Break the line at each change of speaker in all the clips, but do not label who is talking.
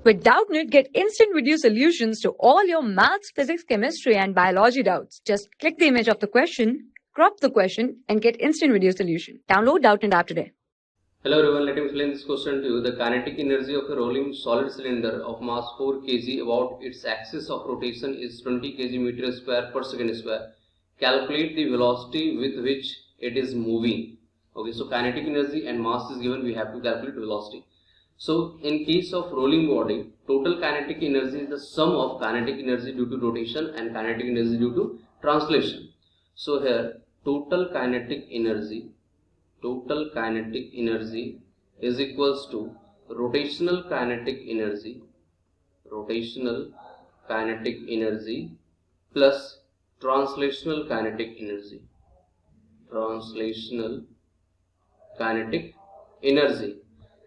With Doubtnut, get instant video solutions to all your maths, physics, chemistry, and biology doubts. Just click the image of the question, crop the question, and get instant video solution. Download Doubtnut app today.
Hello everyone, let me explain this question to you. The kinetic energy of a rolling solid cylinder of mass 4 kg about its axis of rotation is 20 kg meter square per second square. Calculate the velocity with which it is moving. Okay, so kinetic energy and mass is given, we have to calculate velocity. So in case of rolling body, total kinetic energy is the sum of kinetic energy due to rotation and kinetic energy due to translation. So here total kinetic energy is equals to rotational kinetic energy plus translational kinetic energy.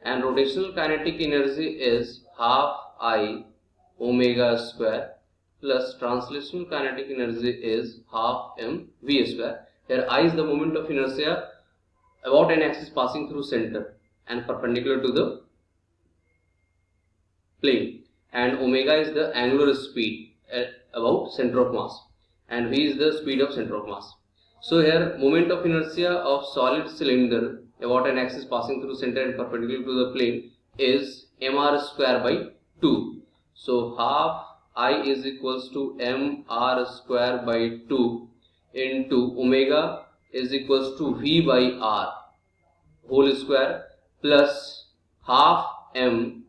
And rotational kinetic energy is half I omega square plus translational kinetic energy is half m v square. Here I is the moment of inertia about an axis passing through center and perpendicular to the plane, and omega is the angular speed about center of mass, and v is the speed of center of mass. So here moment of inertia of solid cylinder about an axis passing through center and perpendicular to the plane is mr square by 2. So half I is equals to mr square by 2 into omega is equals to v by r whole square plus half m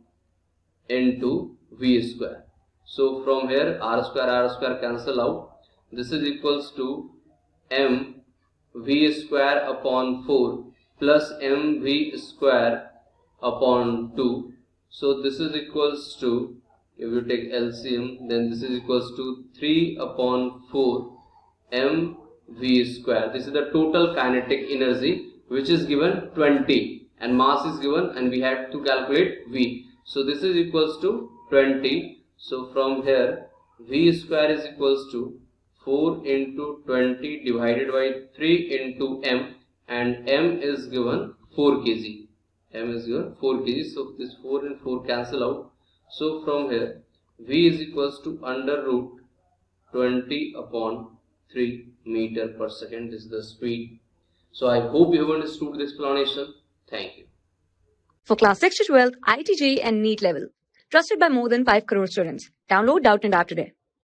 into v square. So from here r square cancel out. This is equals to m v square upon 4 plus m v square upon 2. So this is equals to, if you take LCM, then this is equals to 3 upon 4 m v square. This is the total kinetic energy which is given 20 and mass is given and we have to calculate v. So this is equals to 20. So from here v square is equals to 4 into 20 divided by 3 into m, and m is given 4 kg. So this 4 and 4 cancel out. So from here v is equals to under root 20 upon 3 meter per second. This is the speed. So I hope you have understood the explanation. Thank you.
For class 6 to 12, IIT JEE and NEET level. Trusted by more than 5 crore students. Download Doubtnut app today.